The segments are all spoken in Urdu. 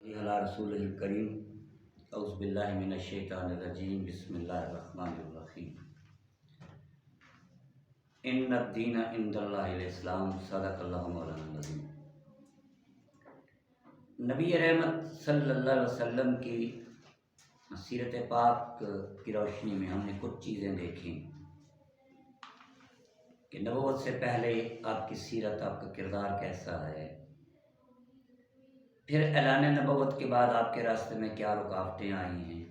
علی رسول الکریم اعوذ باللہ من الشیطان الرجیم بسم اللہ الرحمن الرحیم ان الدین عند اللہ الاسلام صدق اللہ مولانا العظیم۔ نبی رحمت صلی اللہ علیہ وسلم کی سیرت پاک کی روشنی میں ہم نے کچھ چیزیں دیکھیں کہ نبوت سے پہلے آپ کی سیرت، آپ کا کردار کیسا ہے، پھر اعلان نبوت کے بعد آپ کے راستے میں کیا رکاوٹیں آئی ہیں،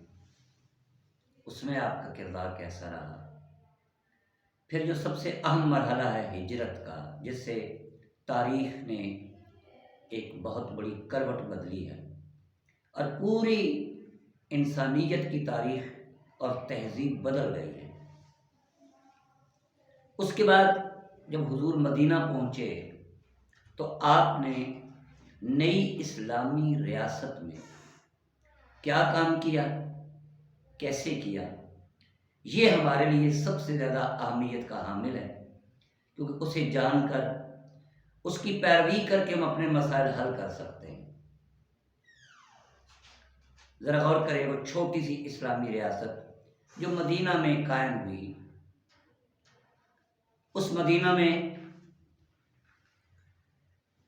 اس میں آپ کا کردار کیسا رہا، پھر جو سب سے اہم مرحلہ ہے ہجرت کا، جس سے تاریخ نے ایک بہت بڑی کروٹ بدلی ہے اور پوری انسانیت کی تاریخ اور تہذیب بدل گئی ہے۔ اس کے بعد جب حضور مدینہ پہنچے تو آپ نے نئی اسلامی ریاست میں کیا کام کیا، کیسے کیا، یہ ہمارے لیے سب سے زیادہ اہمیت کا حامل ہے، کیونکہ اسے جان کر، اس کی پیروی کر کے ہم اپنے مسائل حل کر سکتے ہیں۔ ذرا غور کریں، وہ چھوٹی سی اسلامی ریاست جو مدینہ میں قائم ہوئی، اس مدینہ میں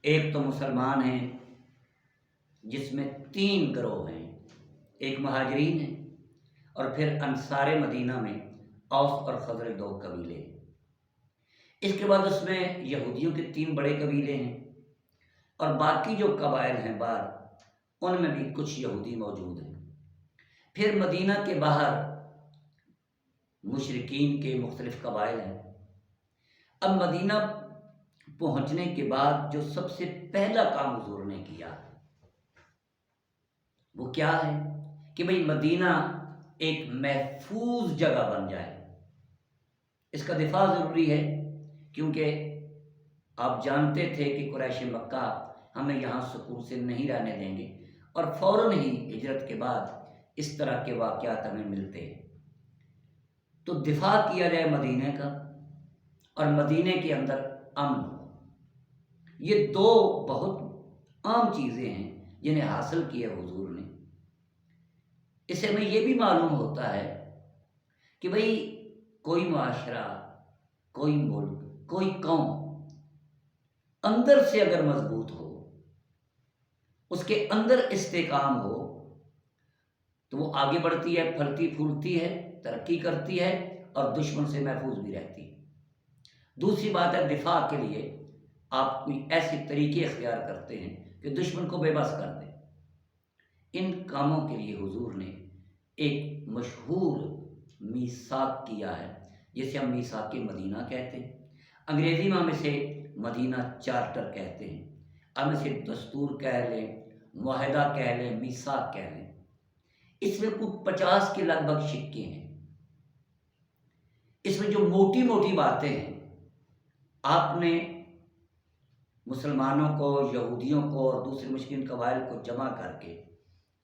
ایک تو مسلمان ہیں جس میں 3 گروہ ہیں، ایک مہاجرین ہیں اور پھر انصار مدینہ میں اوس اور خزرج 2 قبیلے ہیں۔ اس کے بعد اس میں یہودیوں کے 3 بڑے قبیلے ہیں اور باقی جو قبائل ہیں باہر، ان میں بھی کچھ یہودی موجود ہیں۔ پھر مدینہ کے باہر مشرکین کے مختلف قبائل ہیں۔ اب مدینہ پہنچنے کے بعد جو سب سے پہلا کام حضور نے کیا وہ کیا ہے کہ بھئی مدینہ ایک محفوظ جگہ بن جائے، اس کا دفاع ضروری ہے، کیونکہ آپ جانتے تھے کہ قریش مکہ ہمیں یہاں سکون سے نہیں رہنے دیں گے اور فوراً ہی ہجرت کے بعد اس طرح کے واقعات ہمیں ملتے ہیں۔ تو دفاع کیا جائے مدینہ کا اور مدینہ کے اندر امن ہو۔ یہ 2 بہت عام چیزیں ہیں جنہیں حاصل کیا حضور نے۔ اس سے ہمیں یہ بھی معلوم ہوتا ہے کہ بھئی کوئی معاشرہ، کوئی ملک، کوئی قوم اندر سے اگر مضبوط ہو، اس کے اندر استحکام ہو، تو وہ آگے بڑھتی ہے، پھلتی پھولتی ہے، ترقی کرتی ہے اور دشمن سے محفوظ بھی رہتی ہے۔ دوسری بات ہے، دفاع کے لیے آپ کوئی ایسے طریقے اختیار کرتے ہیں کہ دشمن کو بے بس کر دیں۔ ان کاموں کے لیے حضور نے ایک مشہور میثاق کیا ہے، جسے ہم میثاق مدینہ کہتے ہیں۔ انگریزی میں ہم اسے مدینہ چارٹر کہتے ہیں، ہم اسے دستور کہہ لیں، معاہدہ کہہ لیں، میثاق کہہ لیں۔ اس میں کچھ 50 کے لگ بھگ سکے ہیں۔ اس میں جو موٹی موٹی باتیں ہیں، آپ نے مسلمانوں کو، یہودیوں کو اور دوسرے مشرکین قبائل کو جمع کر کے،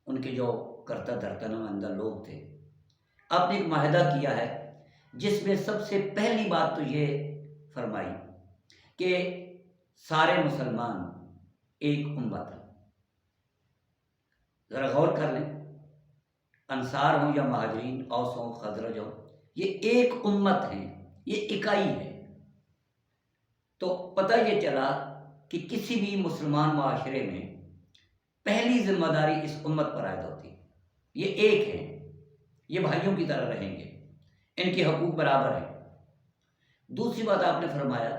ان کے جو کرتا دھرتا نمائندہ لوگ تھے، آپ نے ایک معاہدہ کیا ہے جس میں سب سے پہلی بات تو یہ فرمائی کہ سارے مسلمان ایک امت ہیں۔ ذرا غور کر لیں، انصار ہوں یا مہاجرین، اوس ہوں، خزرج ہوں، یہ ایک امت ہیں، یہ اکائی ہے۔ تو پتہ یہ چلا کہ کسی بھی مسلمان معاشرے میں پہلی ذمہ داری اس امت پر عائد ہوتی ہے۔ یہ ایک ہیں، یہ بھائیوں کی طرح رہیں گے، ان کے حقوق برابر ہیں۔ دوسری بات آپ نے فرمایا،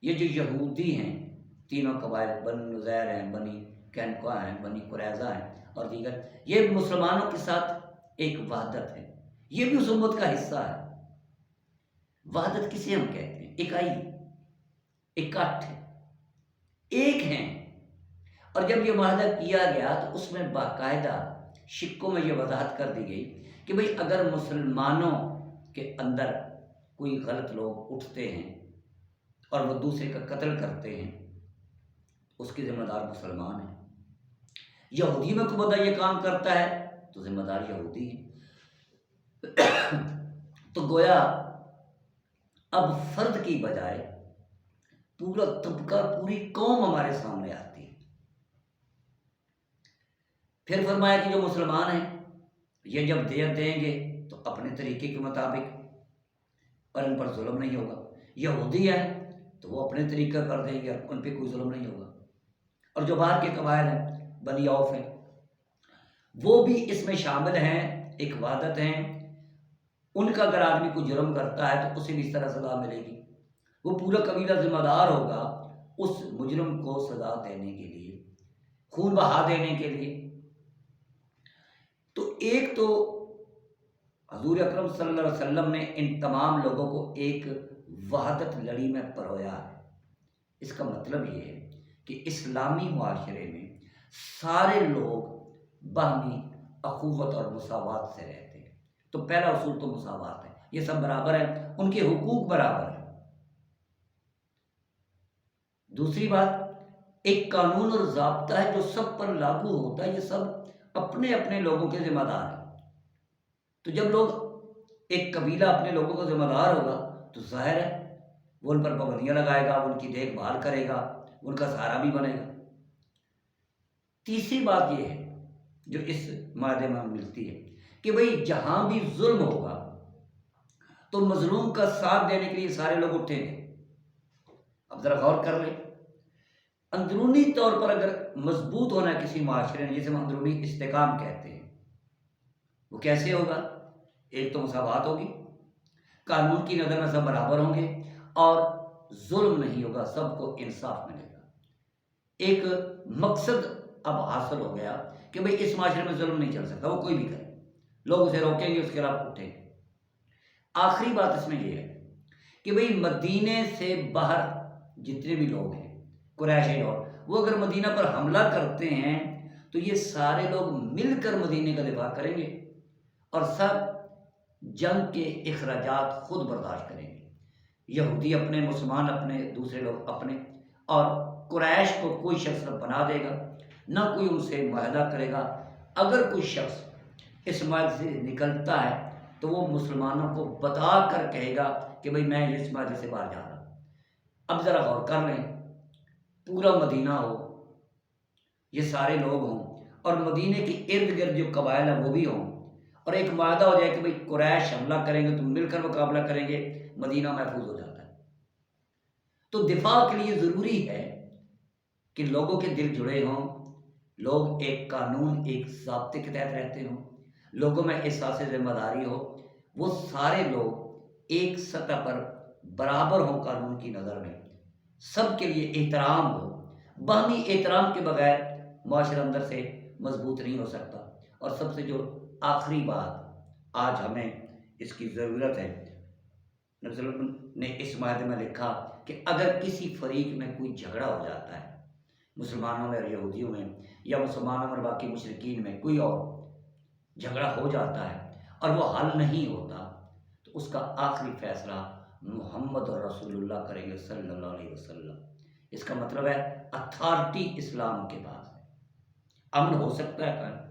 یہ جو یہودی ہیں، 3 قبائل، بنی نذیر ہیں، بنی قینقاع ہیں، بنی قریظہ ہیں اور دیگر، یہ مسلمانوں کے ساتھ ایک وحدت ہے، یہ بھی اس امت کا حصہ ہے۔ وحدت کسے ہم کہتے ہیں؟ اکائی، اکٹھ، ایک ہیں۔ اور جب یہ معاہدہ کیا گیا تو اس میں باقاعدہ سکوں میں یہ وضاحت کر دی گئی کہ بھئی اگر مسلمانوں کے اندر کوئی غلط لوگ اٹھتے ہیں اور وہ دوسرے کا قتل کرتے ہیں، اس کی ذمہ دار مسلمان ہیں۔ یہودی میں کوئی بندہ یہ کام کرتا ہے تو ذمہ دار یہودی ہے۔ تو گویا اب فرد کی بجائے پورا طبقہ، پوری قوم ہمارے سامنے آتی ہے۔ پھر فرمایا کہ جو مسلمان ہیں یہ جب دیت دیں گے تو اپنے طریقے کے مطابق، اور ان پر ظلم نہیں ہوگا۔ یہودی ہیں تو وہ اپنے طریقہ کر دیں گے اور ان پہ کوئی ظلم نہیں ہوگا۔ اور جو باہر کے قبائل ہیں، بنی عوف ہیں، وہ بھی اس میں شامل ہیں، ایک وحدت ہیں۔ ان کا اگر آدمی کوئی جرم کرتا ہے تو اسے بھی اس طرح سزا ملے گی، وہ پورا قبیلہ ذمہ دار ہوگا اس مجرم کو سزا دینے کے لیے، خون بہا دینے کے لیے۔ تو ایک تو حضور اکرم صلی اللہ علیہ وسلم نے ان تمام لوگوں کو ایک وحدت لڑی میں پرویا ہے۔ اس کا مطلب یہ ہے کہ اسلامی معاشرے میں سارے لوگ باہمی اخوت اور مساوات سے رہتے ہیں۔ تو پہلا اصول تو مساوات ہے، یہ سب برابر ہیں، ان کے حقوق برابر ہیں۔ دوسری بات، ایک قانون اور ضابطہ ہے جو سب پر لاگو ہوتا ہے، یہ سب اپنے اپنے لوگوں کے ذمہ دار ہیں۔ تو جب لوگ، ایک قبیلہ اپنے لوگوں کا ذمہ دار ہوگا تو ظاہر ہے وہ ان پر پابندیاں لگائے گا، ان کی دیکھ بھال کرے گا، ان کا سہارا بھی بنے گا۔ تیسری بات یہ ہے جو اس معاہدے میں ملتی ہے کہ بھئی جہاں بھی ظلم ہوگا تو مظلوم کا ساتھ دینے کے لیے سارے لوگ اٹھیں گے۔ اب ذرا غور کر لیں، اندرونی طور پر اگر مضبوط ہونا ہے کسی معاشرے میں، جسے ہم اندرونی استحکام کہتے ہیں، وہ کیسے ہوگا؟ ایک تو مساوات ہوگی، قانون کی نظر میں سب برابر ہوں گے، اور ظلم نہیں ہوگا، سب کو انصاف ملے گا۔ ایک مقصد اب حاصل ہو گیا کہ بھئی اس معاشرے میں ظلم نہیں چل سکتا، وہ کوئی بھی کرے، لوگ اسے روکیں گے، اس کے خلاف اٹھیں گے۔ آخری بات اس میں یہ ہے کہ بھئی مدینے سے باہر جتنے بھی لوگ ہیں، قریشی اور وہ اگر مدینہ پر حملہ کرتے ہیں تو یہ سارے لوگ مل کر مدینے کا دفاع کریں گے اور سب جنگ کے اخراجات خود برداشت کریں گے، یہودی اپنے، مسلمان اپنے، دوسرے لوگ اپنے، اور قریش کو کوئی شخص نہ بنا دے گا، نہ کوئی ان سے معاہدہ کرے گا۔ اگر کوئی شخص اس معاہدے سے نکلتا ہے تو وہ مسلمانوں کو بتا کر کہے گا کہ بھئی میں اس معاہدے سے باہر جا رہا ہوں۔ اب ذرا غور کر لیں، پورا مدینہ ہو، یہ سارے لوگ ہوں، اور مدینے کے ارد گرد جو قبائل ہیں وہ بھی ہوں، اور ایک معاہدہ ہو جائے کہ بھئی قریش حملہ کریں گے تو مل کر مقابلہ کریں گے، مدینہ محفوظ ہو جاتا ہے۔ تو دفاع کے لیے ضروری ہے کہ لوگوں کے دل جڑے ہوں، لوگ ایک قانون، ایک ضابطے کے تحت رہتے ہوں، لوگوں میں احساس ذمہ داری ہو، وہ سارے لوگ ایک سطح پر برابر ہوں قانون کی نظر میں، سب کے لیے احترام ہو۔ باہمی احترام کے بغیر معاشرہ اندر سے مضبوط نہیں ہو سکتا۔ اور سب سے جو آخری بات آج ہمیں اس کی ضرورت ہے، نبی صلی اللہ علیہ وسلم نے اس معاہدے میں لکھا کہ اگر کسی فریق میں کوئی جھگڑا ہو جاتا ہے، مسلمانوں میں اور یہودیوں میں، یا مسلمانوں اور باقی مشرکین میں کوئی اور جھگڑا ہو جاتا ہے اور وہ حل نہیں ہوتا، تو اس کا آخری فیصلہ محمد اور رسول اللہ کریں گے صلی اللہ علیہ وسلم۔ اس کا مطلب ہے اتھارٹی اسلام کے پاس ہے، امن ہو سکتا ہے قائم،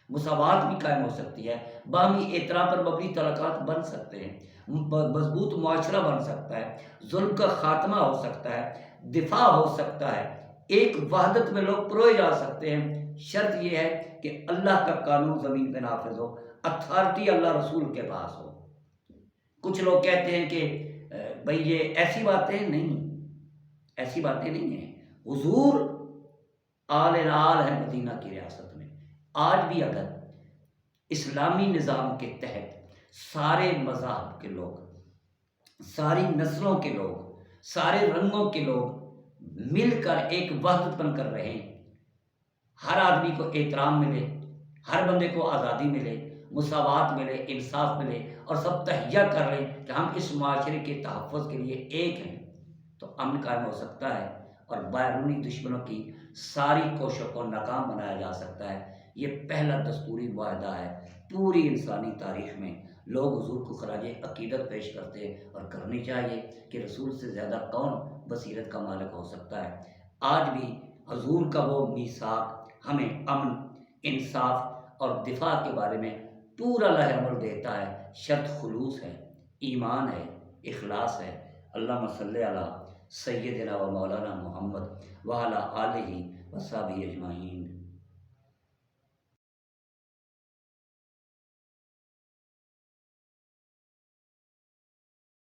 مساوات بھی قائم ہو سکتی ہے، باہمی احترام پر مبنی تعلقات بن سکتے ہیں، مضبوط معاشرہ بن سکتا ہے، ظلم کا خاتمہ ہو سکتا ہے، دفاع ہو سکتا ہے، ایک وحدت میں لوگ پروئے جا سکتے ہیں۔ شرط یہ ہے کہ اللہ کا قانون زمین پہ نافذ ہو، اتھارٹی اللہ رسول کے پاس ہو۔ کچھ لوگ کہتے ہیں کہ بھئی یہ ایسی باتیں نہیں، ایسی باتیں نہیں ہیں۔ حضور آل نال ہے مدینہ کی ریاست میں۔ آج بھی اگر اسلامی نظام کے تحت سارے مذاہب کے لوگ، ساری نسلوں کے لوگ، سارے رنگوں کے لوگ مل کر ایک وحدت بن کر رہیں، ہر آدمی کو احترام ملے، ہر بندے کو آزادی ملے، مساوات ملے، انصاف ملے، اور سب تہیہ کر لیں کہ ہم اس معاشرے کے تحفظ کے لیے ایک ہیں، تو امن قائم ہو سکتا ہے اور بیرونی دشمنوں کی ساری کوششوں کو ناکام بنایا جا سکتا ہے۔ یہ پہلا دستوری معاہدہ ہے پوری انسانی تاریخ میں۔ لوگ حضور کو خراج عقیدت پیش کرتے ہیں، اور کرنی چاہیے کہ رسول سے زیادہ کون بصیرت کا مالک ہو سکتا ہے۔ آج بھی حضور کا وہ میثاق ہمیں امن، انصاف اور دفاع کے بارے میں پورا لائحہ عمل دیتا ہے۔ شرط خلوص ہے، ایمان ہے، اخلاص ہے۔ اللہم صلی علی سیدنا و مولانا محمد وعلی آلہ و صحبہ اجمعین۔